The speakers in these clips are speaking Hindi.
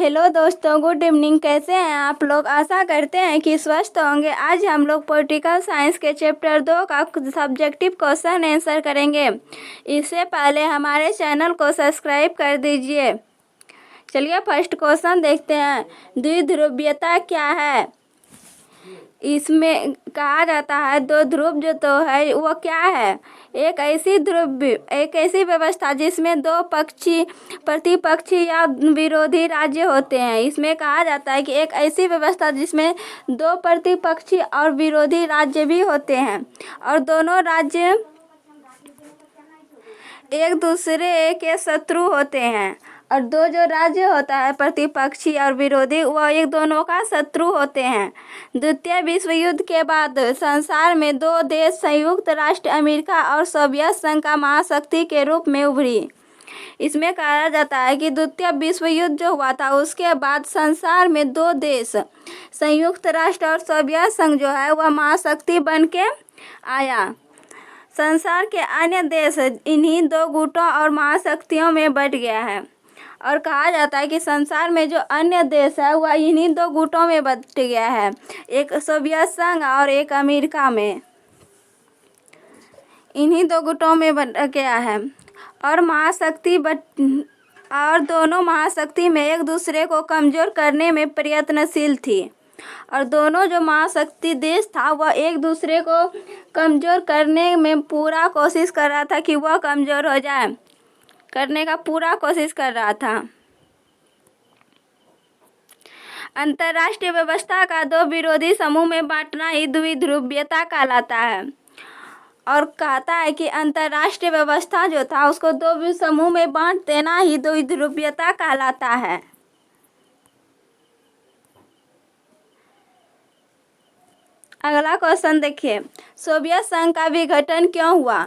हेलो दोस्तों, गुड इवनिंग। कैसे हैं आप लोग? आशा करते हैं कि स्वस्थ होंगे। आज हम लोग पॉलिटिकल साइंस के चैप्टर 2 का सब्जेक्टिव क्वेश्चन आंसर करेंगे। इससे पहले हमारे चैनल को सब्सक्राइब कर दीजिए। चलिए फर्स्ट क्वेश्चन देखते हैं। द्विध्रुवीयता क्या है? इसमें कहा जाता है दो ध्रुव जो तो है वो क्या है? एक ऐसी व्यवस्था जिसमें दो पक्षी प्रतिपक्षी या विरोधी राज्य होते हैं। इसमें कहा जाता है कि एक ऐसी व्यवस्था जिसमें दो प्रतिपक्षी और विरोधी राज्य भी होते हैं और दोनों राज्य एक दूसरे के शत्रु होते हैं। और दो जो राज्य होता है प्रतिपक्षी और विरोधी वह एक दोनों का शत्रु होते हैं। द्वितीय विश्व युद्ध के बाद संसार में दो देश संयुक्त राष्ट्र अमेरिका और सोवियत संघ का महाशक्ति के रूप में उभरी। इसमें कहा जाता है कि द्वितीय विश्व युद्ध जो हुआ था उसके बाद संसार में दो देश संयुक्त राष्ट्र और सोवियत संघ जो है वह महाशक्ति बन के आया। संसार के अन्य देश इन्हीं दो गुटों और महाशक्तियों में बट गया है और कहा जाता है कि संसार में जो अन्य देश है वह इन्हीं दो गुटों में बट गया है, एक सोवियत संघ और एक अमेरिका में। इन्हीं दो गुटों में बट गया है और दोनों महाशक्ति में एक दूसरे को कमज़ोर करने में प्रयत्नशील थी। और दोनों जो महाशक्ति देश था वह एक दूसरे को कमज़ोर करने में पूरा कोशिश कर रहा था कि वह कमज़ोर हो जाए, करने का पूरा कोशिश कर रहा था। अंतर्राष्ट्रीय व्यवस्था का दो विरोधी समूह में बांटना ही द्विध्रुवीयता कहलाता है। और कहता है कि अंतर्राष्ट्रीय व्यवस्था जो था उसको दो समूह में बांट देना ही द्विध्रुवीयता कहलाता है। अगला क्वेश्चन देखिए, सोवियत संघ का विघटन क्यों हुआ?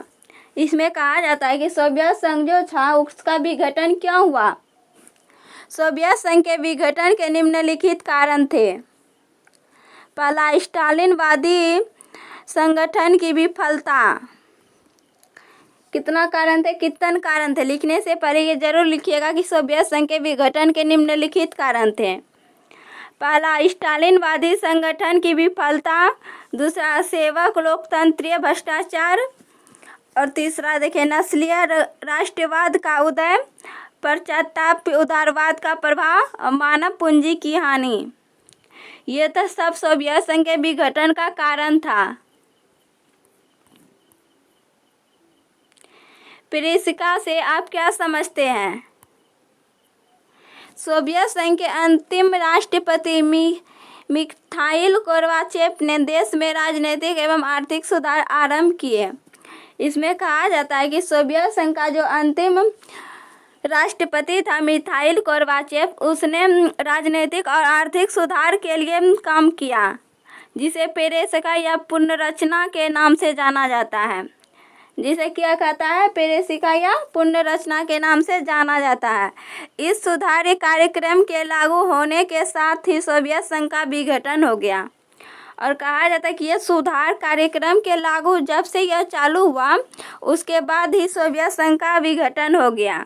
इसमें कहा जाता है कि सोवियत संघ जो था उसका विघटन क्यों हुआ? सोवियत संघ के विघटन के निम्नलिखित कारण थे। पहला, स्टालिनवादी संगठन की विफलता। कितने कारण थे? लिखने से पहले ये जरूर लिखिएगा कि सोवियत संघ के विघटन के निम्नलिखित कारण थे। पहला, स्टालिनवादी संगठन की विफलता। दूसरा, सेवक लोकतंत्रीय भ्रष्टाचार। और तीसरा देखिए, नस्लीय राष्ट्रवाद का उदय, पाश्चात्य उदारवाद का प्रभाव और मानव पूंजी की हानि। ये तो सब सोवियत संघ के विघटन का कारण था। पेरेसिका से आप क्या समझते हैं? सोवियत संघ के अंतिम राष्ट्रपति मिखाइल गोर्बाचेव ने देश में राजनीतिक एवं आर्थिक सुधार आरंभ किए। इसमें कहा जाता है कि सोवियत संघ का जो अंतिम राष्ट्रपति था मिखाइल गोर्बाचेव, उसने राजनीतिक और आर्थिक सुधार के लिए काम किया, जिसे पेरेसिका या पुनर्रचना के नाम से जाना जाता है। जिसे क्या कहता है? पेरेसिका या पुनर्रचना के नाम से जाना जाता है। इस सुधार कार्यक्रम के लागू होने के साथ ही सोवियत संघ का विघटन हो गया। और कहा जाता है कि यह सुधार कार्यक्रम के लागू जब से यह चालू हुआ उसके बाद ही सोवियत संघ का विघटन हो गया।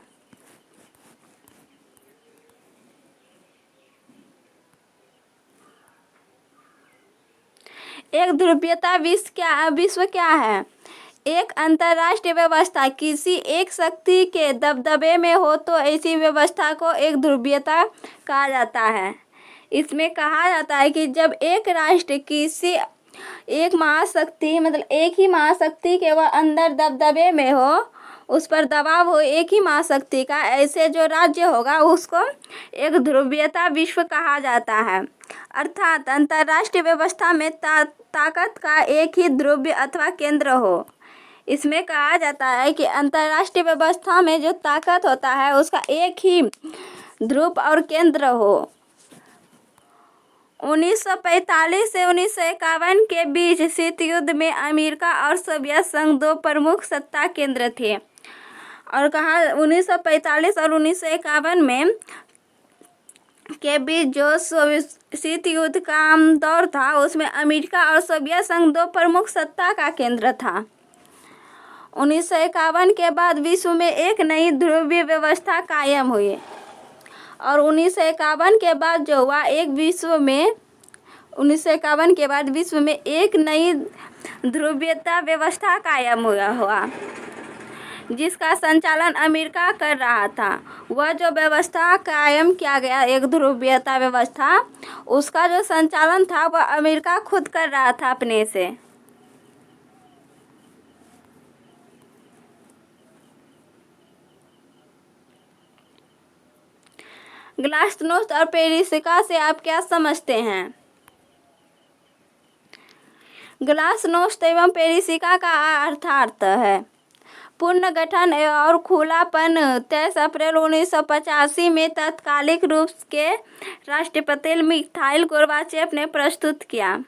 एक ध्रुवीयता विश्व क्या है? एक अंतर्राष्ट्रीय व्यवस्था किसी एक शक्ति के दबदबे में हो तो ऐसी व्यवस्था को एक ध्रुवीयता कहा जाता है। इसमें कहा जाता है कि जब एक राष्ट्र किसी एक महाशक्ति एक ही महाशक्ति के वह अंदर दबदबे में हो, उस पर दबाव हो एक ही महाशक्ति का, ऐसे जो राज्य होगा उसको एक ध्रुवीयता विश्व कहा जाता है। अर्थात अंतर्राष्ट्रीय व्यवस्था में ताकत का एक ही ध्रुव अथवा केंद्र हो। इसमें कहा जाता है कि अंतर्राष्ट्रीय व्यवस्था में जो ताकत होता है उसका एक ही ध्रुव और केंद्र हो। 1945 से 1951 के बीच शीत युद्ध में अमेरिका और सोवियत संघ दो प्रमुख सत्ता केंद्र थे। और कहा 1945 और 1951 में के बीच जो शीत युद्ध का दौर था उसमें अमेरिका और सोवियत संघ दो प्रमुख सत्ता का केंद्र था। 1951 के बाद विश्व में एक नई ध्रुवीय व्यवस्था कायम हुई और 1951 के बाद जो हुआ, 1951 के बाद विश्व में एक नई ध्रुवीयता व्यवस्था कायम हुआ जिसका संचालन अमेरिका कर रहा था। वह जो व्यवस्था कायम किया गया, एक ध्रुवीयता व्यवस्था, उसका जो संचालन था वह अमेरिका खुद कर रहा था अपने से। ग्लास्नोस्ट और पेरिसिका से आप क्या समझते हैं? ग्लास्नोस्ट एवं पेरिसिका का अर्थार्थ है पुनर्गठन और खुलापन। 23 अप्रैल 1985 में तात्कालिक रूप के राष्ट्रपति मिखाइल गोर्बाचेव ने प्रस्तुत किया।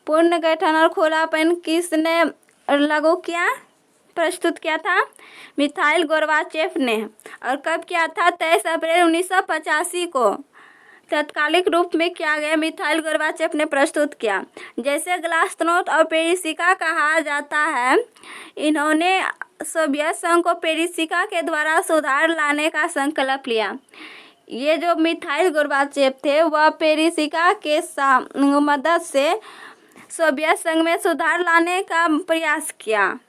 पुनर्गठन और खुलापन किसने लागू किया, प्रस्तुत किया था? मिखाइल गोर्बाचेव ने। और कब किया था? 23 अप्रैल 1985 को तात्कालिक रूप में किया गया, मिखाइल गोर्बाचेव ने प्रस्तुत किया। जैसे ग्लास्नोस्ट और पेरिसिका कहा जाता है, इन्होंने सोवियत संघ को पेरिसिका के द्वारा सुधार लाने का संकल्प लिया। ये जो मिखाइल गोर्बाचेव थे वह पेरिसिका के मदद से सोवियत संघ में सुधार लाने का प्रयास किया,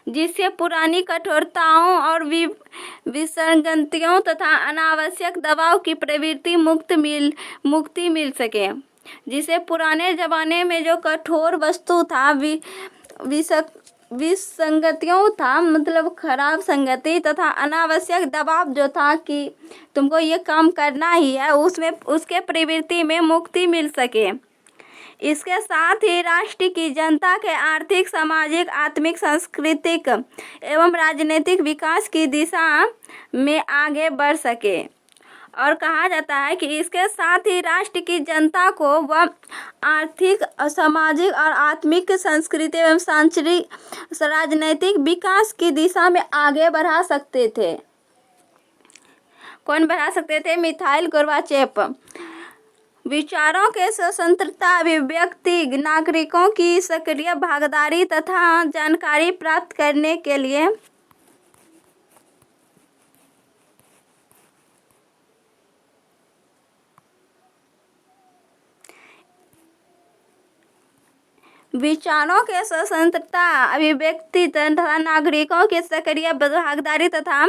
जिससे पुरानी कठोरताओं और विसंगतियों तथा अनावश्यक दबाव की प्रवृत्ति मुक्ति मिल सके। जिसे पुराने जमाने में जो कठोर वस्तु था, विसंगतियों था, मतलब खराब संगति तथा अनावश्यक दबाव जो था कि तुमको ये काम करना ही है, उसमें उसके प्रवृत्ति में मुक्ति मिल सके। इसके साथ ही राष्ट्र की जनता के आर्थिक, सामाजिक, आत्मिक, सांस्कृतिक एवं राजनीतिक विकास की दिशा में आगे बढ़ सके। और कहा जाता है कि इसके साथ ही राष्ट्र की जनता को वह आर्थिक, सामाजिक और आत्मिक, सांस्कृतिक एवं राजनीतिक विकास की दिशा में आगे बढ़ा सकते थे। कौन बढ़ा सकते थे? Mikhail Gorbachev. विचारों के स्वतंत्रता, अभिव्यक्ति, नागरिकों की सक्रिय भागीदारी तथा जानकारी प्राप्त करने के लिए विचारों के स्वतंत्रता, अभिव्यक्ति तथा नागरिकों की सक्रिय भागीदारी तथा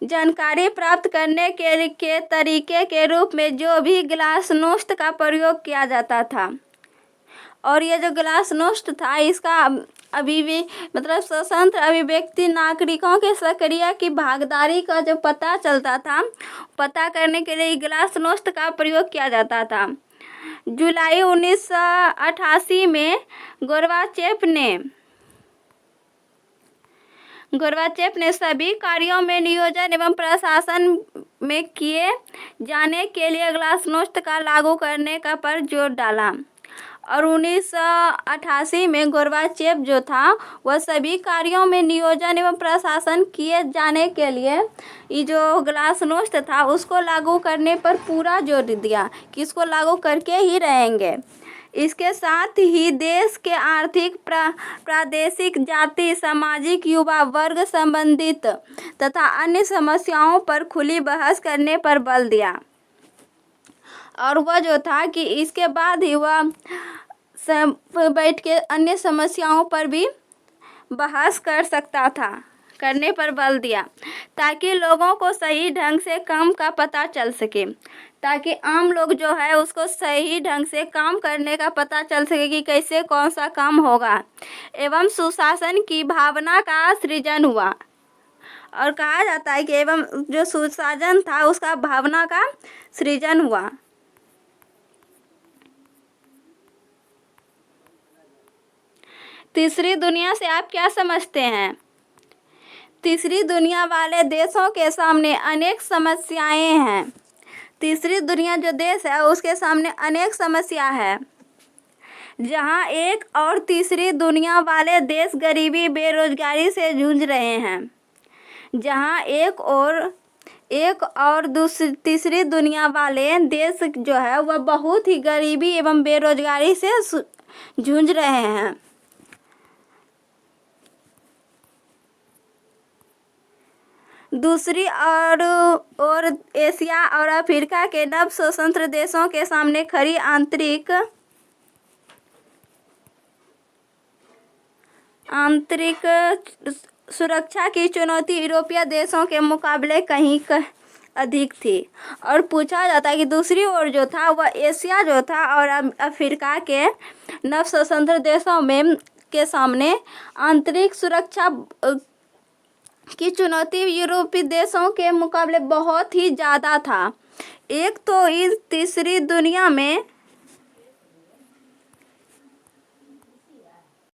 जानकारी प्राप्त करने के तरीके के रूप में जो भी ग्लास्नोस्ट का प्रयोग किया जाता था। और ये जो ग्लास्नोस्ट था, इसका अभी भी मतलब स्वतंत्र अभिव्यक्ति, नागरिकों के सक्रिय की भागीदारी का जो पता चलता था, पता करने के लिए ग्लास्नोस्ट का प्रयोग किया जाता था। जुलाई 1988 में गोर्बाचेव ने सभी कार्यों में नियोजन एवं प्रशासन में किए जाने के लिए ग्लास्नोस्ट का लागू करने का पर जोर डाला। और 1988 में गोर्बाचेव जो था वह सभी कार्यों में नियोजन एवं प्रशासन किए जाने के लिए ये जो ग्लास्नोस्ट था उसको लागू करने पर पूरा जोर दिया कि इसको लागू करके ही रहेंगे। इसके साथ ही देश के आर्थिक, प्रादेशिक, जाति, सामाजिक, युवा वर्ग संबंधित तथा अन्य समस्याओं पर खुली बहस करने पर बल दिया। और वह जो था कि इसके बाद ही वह बैठ के अन्य समस्याओं पर भी बहस कर सकता था, करने पर बल दिया, ताकि लोगों को सही ढंग से काम का पता चल सके, ताकि आम लोग जो है उसको सही ढंग से काम करने का पता चल सके कि कैसे कौन सा काम होगा, एवं सुशासन की भावना का सृजन हुआ। और कहा जाता है कि एवं जो सुशासन था उसका भावना का सृजन हुआ। तीसरी दुनिया से आप क्या समझते हैं? तीसरी दुनिया वाले देशों के सामने अनेक समस्याएं हैं। तीसरी दुनिया जो देश है उसके सामने अनेक समस्या है, जहां एक और तीसरी दुनिया वाले देश गरीबी, बेरोजगारी से जूझ रहे हैं। जहां एक और एक और तीसरी दुनिया वाले देश जो है वह बहुत ही गरीबी एवं बेरोजगारी से जूझ रहे हैं। दूसरी और एशिया और अफ्रीका के नव स्वतंत्र देशों के सामने खड़ी आंतरिक सुरक्षा की चुनौती यूरोपीय देशों के मुकाबले कहीं अधिक थी। और पूछा जाता है कि दूसरी ओर जो था वह एशिया जो था और अफ्रीका के नव स्वतंत्र देशों में के सामने आंतरिक सुरक्षा की चुनौती यूरोपीय देशों के मुकाबले बहुत ही ज़्यादा था। एक तो इस तीसरी दुनिया में